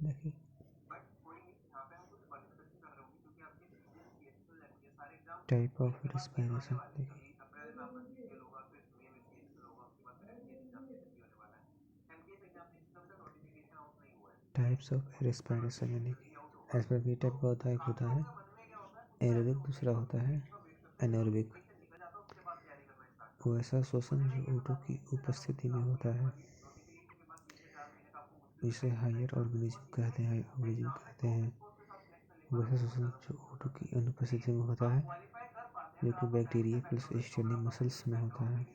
देखिए type of respiration, देखिए types of respiration, यानी कि रेस्पिरेटरी टाइप का होता है, एक होता है एरोबिक, दूसरा होता है एनारोबिक। वैसा श्वसन जो O2 की उपस्थिति में होता है इसे हायर ऑर्गेनिज्म कहते हैं। वैसा श्वसन जो O2 की अनुपस्थिति में होता है, जो कि बैक्टीरिया प्लस स्टेनिंग मसल्स में होता है।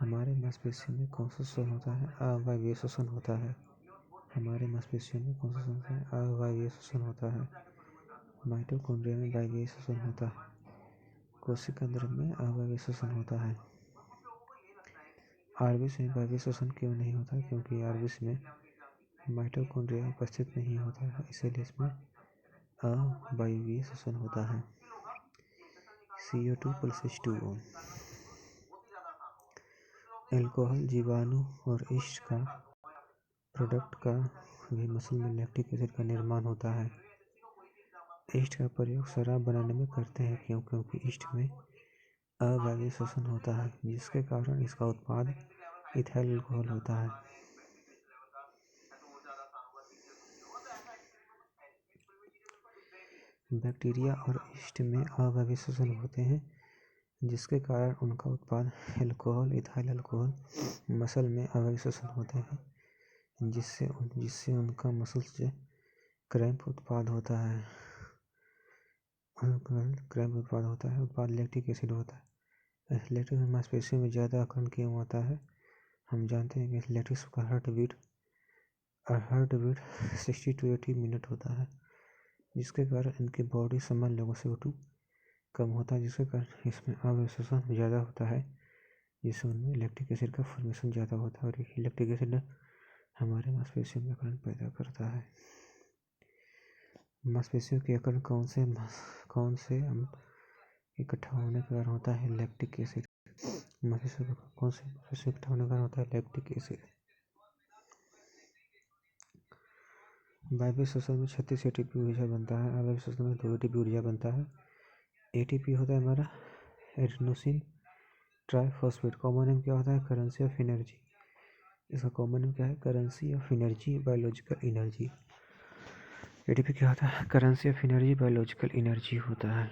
हमारे मांसपेशियों में कौन सा श्वसन होता है? अवायवीय श्वसन होता है। हमारे मांसपेशियों में कौन सा श्वसन होता है? अवायवीय श्वसन होता है। माइटोकॉन्ड्रिया में वायवीय श्वसन होता है। कोशिका द्रव में अवायवीय श्वसन होता है। आरबीसी में वायवीय श्वसन क्यों नहीं होता? क्योंकि आरबीसी में माइटोकॉन्ड्रिया उपस्थित नहीं होता है, इसीलिए इसमें अवायवीय श्वसन होता है। CO2 + H2O। अल्कोहल जीवाणु और यीस्ट का प्रोडक्ट का भी मसल में लैक्टिक एसिड का निर्माण होता है। यीस्ट का प्रयोग शराब बनाने में करते हैं, क्योंकि यीस्ट में अवायवीय श्वसन होता है, जिसके कारण इसका उत्पाद इथाइल अल्कोहल होता है। बैक्टीरिया और यीस्ट में अवायवीय श्वसन होते हैं, जिसके कारण उनका उत्पाद अल्कोहल, इथाइल अल्कोहल मसल में अवायवीय श्वसन होते हैं, जिससे उनका मसल से क्रैम्प उत्पाद होता है। उत्पाद लैक्टिक एसिड होता है। लैक्टिक मांसपेशियों में ज़्यादा अकरण क्यों होता है? हम जानते हैं कि लैक्टिक का हार्ट बीट 60 to 80 मिनट होता है, जिसके कारण इनकी बॉडी सामान्य लोगों से O2 कम होता है, जिसके कारण इसमें अवायवीय श्वसन ज़्यादा होता है, जिससे उनमें लैक्टिक एसिड का फॉर्मेशन ज़्यादा होता है, और यही लैक्टिक एसिड हमारे मांसपेशियों में अकरण पैदा करता है। मांसपेशियों के अकरण कौन से अम्ल इकट्ठा होने के कारण होता है? Lactic acid. मांसपेशियों के कौन से मांसपेशियों इकट्ठा होने के कारण होता है? Lactic acid. वायवीय श्वसन में 36 ATP ऊर्जा बनता है। अवायवीय श्वसन में 2 ATP ऊर्जा बनता है। ATP होता है हमारा एडेनोसिन ट्राइफॉस्फेट। कॉमन नेम क्या होता है? Currency of energy. इसका कॉमन नेम क्या है? Currency of energy, biological energy. ATP क्या होता है? Currency of energy, biological energy होता है।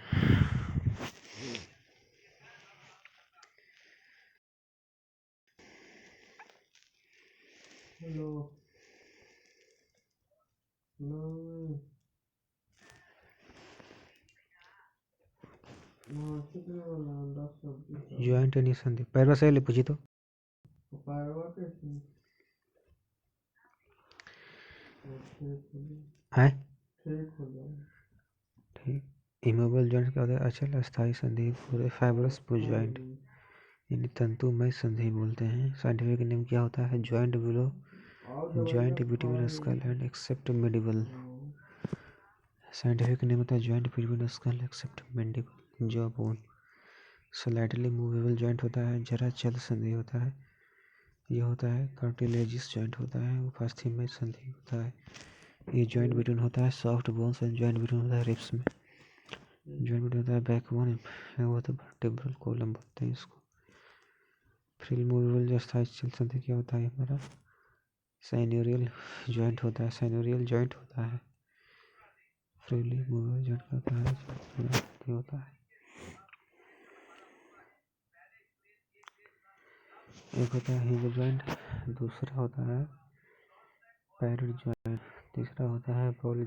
ज्वाइंट यानी संधि। पैरवा से ले पूछी तो है ठीक। इमोबल जॉइंट क्या होता है? अचल अस्थायी संधि, पूरे फाइब्रस जॉइंट यानी तंतुमय संधि बोलते हैं। साइंटिफिक नेम क्या होता है? Joint between skull and except mandible. Scientific name होता है joint between skull except mandible, jaw bone. Slightly movable joint होता है। जरा चल संधि होता है। ये होता है कार्टिलेजियस जॉइंट होता है। उपास्थि संधि होता है। ये जॉइंट बिटवीन होता है soft bones and joint between होता है रिब्स में। जॉइंट बिटवीन होता है बैकबोन, वो तो वर्टेब्रल कॉलम बोलते हैं इसको। फ्रीली मूवेबल जो स्थायी चल संधि क्या होता है? हमारा साइनोरियल जॉइंट होता है। साइनोरियल जॉइंट होता है। फ्रीली मूवेबल जॉइंट का होता है। एक होता है हिंज जॉइंट, दूसरा होता है पैरेट जॉइंट, तीसरा होता है बॉल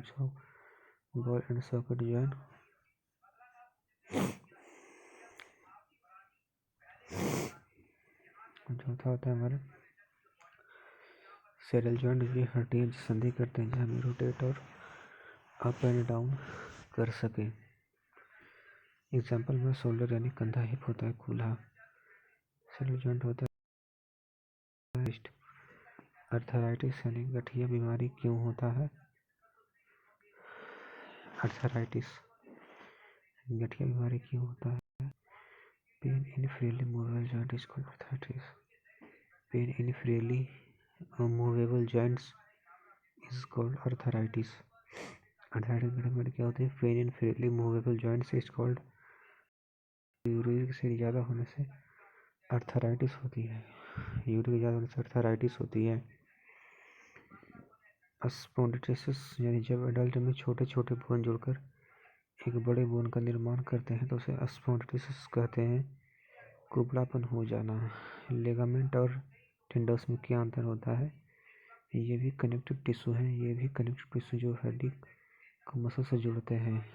एंड सॉकेट जॉइंट, चौथा होता है हमारा सेरल जॉइंट। ये हड्डियां संधि करते हैं जहाँ में रोटेट और अप एंड डाउन कर सके। एग्जाम्पल में शोल्डर यानी कंधा, हिप होता है कूल्हा। सेरल जॉइंट होता है रिस्ट। अर्थराइटिस यानी गठिया बीमारी क्यों होता है? अर्थराइटिस गठिया बीमारी क्यों होता है? Pain in freely movable joint is called arthritis. Pain in freely movable joints is called arthritis. Arthritis medical क्या होती है? Pain in freely movable joints is called. Uric से ज़्यादा होने से अर्थराइटिस होती है। यूरिक ज़्यादा होने से अर्थराइटिस होती है। स्पॉन्डिलोसिस यानी जब एडल्ट में छोटे छोटे बोन जुड़कर एक बड़े बोन का निर्माण करते हैं तो उसे स्पॉन्डिलोसिस कहते हैं। कुबड़ापन हो जाना। लिगामेंट और टेंडन्स में क्या अंतर होता है? ये भी कनेक्टिव टिश्यू हैं। ये भी कनेक्टिव टिश्यू जो हड्डी को मसल से जोड़ते हैं।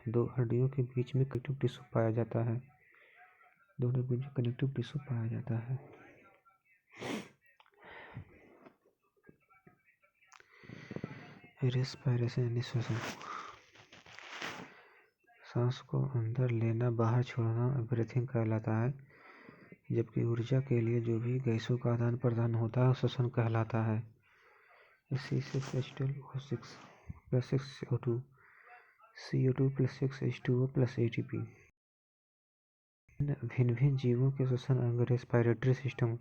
दो हड्डियों के बीच में कनेक्टिव टिश्यू पाया जाता है। दोनों के बीच में कनेक्टिव टिश्यू पाया जाता है। रेस्पिरेशन यानी श्वसन। सांस को अंदर लेना बाहर छोड़ना ब्रीथिंग कहलाता है। जबकि ऊर्जा के लिए जो भी गैसों का आदान प्रदान होता है श्वसन कहलाता है। C6H12O6 + 6CO2 CO2 + 6H2O + ATP। भिन्न भिन्न जीवों के श्वसन अंग रेस्पिरेटरी सिस्टम।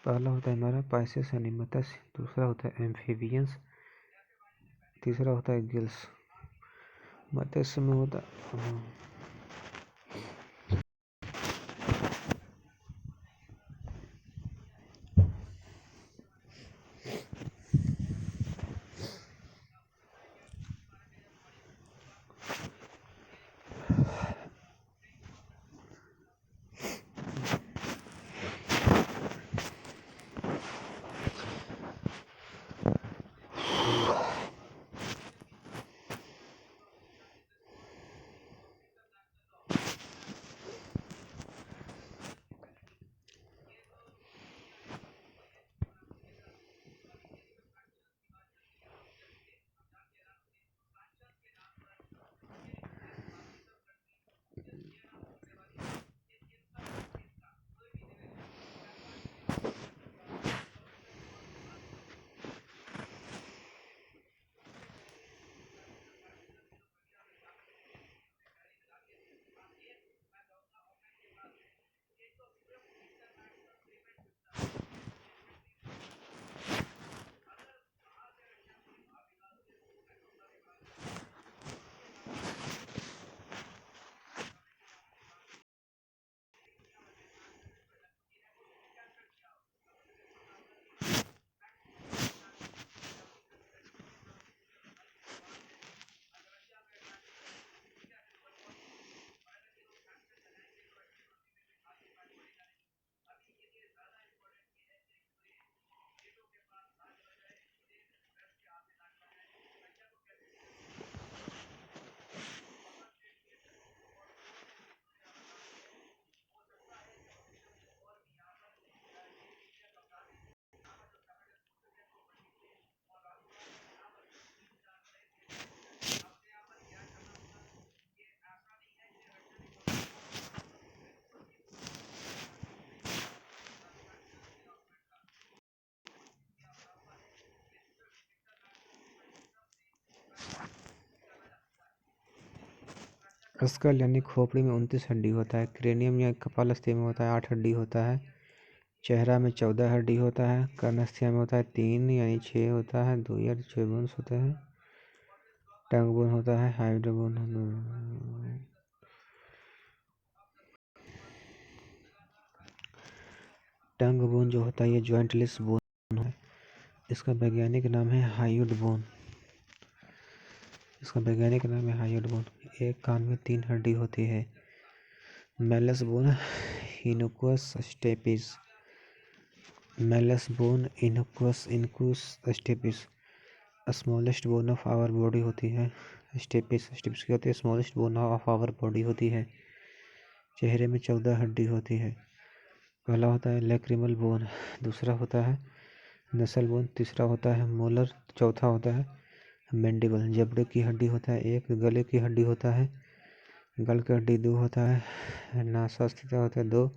पहला होता है हमारा पाइसेस यानी मत्स्य, दूसरा होता है एम्फीबियंस, तीसरा होता है गिल्स। मत्स्य में होता स्कल यानी खोपड़ी में 29 हड्डी होता है। क्रेनियम या कपालस्थ्य में होता है 8 हड्डी होता है। चेहरा में 14 हड्डी होता है। कर्णस्थ्य में होता है 3 यानी 6 होता है। 2 या 6 बोन्स होते हैं। टंग बोन होता है। हाइड बोन टंग बोन जो होता है ये जॉइंटलेस बोन है। इसका वैज्ञानिक नाम है हायोइड बोन। इसका वैज्ञानिक नाम है हायोइड बोन। एक कान में 3 हड्डी होती है। Malleus bone incus stapes. Malleus bone incus stapes smallest bone of our body होती है। स्टेपिस की होती है smallest bone of our body होती है। चेहरे में 14 हड्डी होती है। पहला होता है लैक्रिमल बोन, दूसरा होता है नसल बोन, तीसरा होता है मोलर, चौथा होता है मैंडिबल। जबड़े की हड्डी होता है 1, गले की हड्डी होता है, गल की हड्डी 2 होता है, नासास्थ्य होता है 2,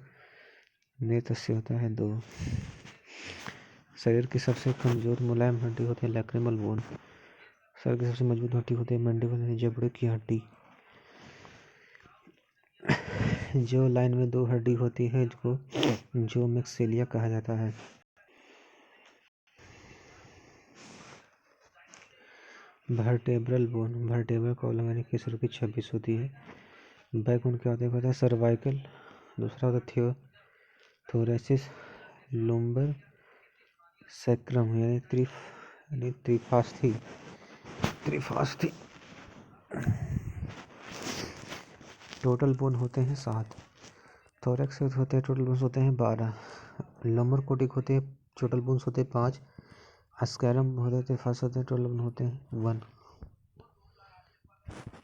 नेत्र होता है 2। शरीर की सबसे कमजोर मुलायम हड्डी होती है लैक्रिमल बोन। शरीर की सबसे मजबूत हड्डी होती है मैंडिबल यानी जबड़े की हड्डी। जो लाइन में 2 हड्डी होती है जो मैक्सिलिया कहा जाता है। वर्टेब्रल बोन, वर्टेब्रल कॉलम यानी केसर की 26 होती है। बैकबोन क्या होता है सर्वाइकल। दूसरा होता है थोरेसिस, लुम्बर, सैक्रम यानी त्रिफास्थी। टोटल बोन होते हैं 7। थोरैक्स होते हैं टोटल बोन्स होते हैं 12। लंबर कोटिक होते हैं टोटल बोन्स होते हैं 5। अस्कैरम होते हैं फर्स्ट होते हैं टोटल बोन होते हैं 1।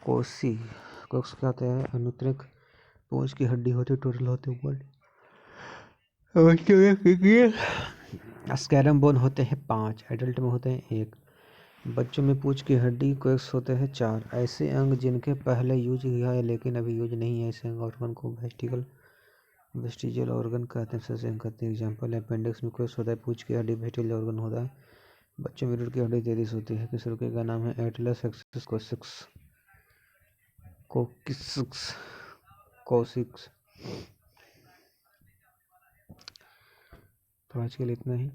कोक्स क्या होता है अनुत्तरिक पूंछ की हड्डी होती है टोटल होते हैं 1। अस्कैरम बोन होते हैं 5, एडल्ट में होते हैं 1। बच्चों में पूंछ की हड्डी कोक्स होते हैं 4। ऐसे अंग जिनके पहले यूज किया है लेकिन अभी यूज नहीं है ऐसे अंग ऑर्गन को वेस्टिजियल ऑर्गन कहते हैं। सबसे कहते हैं एग्जाम्पल अपेंडिक्स में कोक्स होता है, पूंछ की हड्डी वेस्टिजियल ऑर्गन होता है। बच्चों में रीढ़ की हड्डी 33 होती है। किस रुके का नाम है एटलस एक्सिस कोसिक्स। तो आज के लिए इतना ही।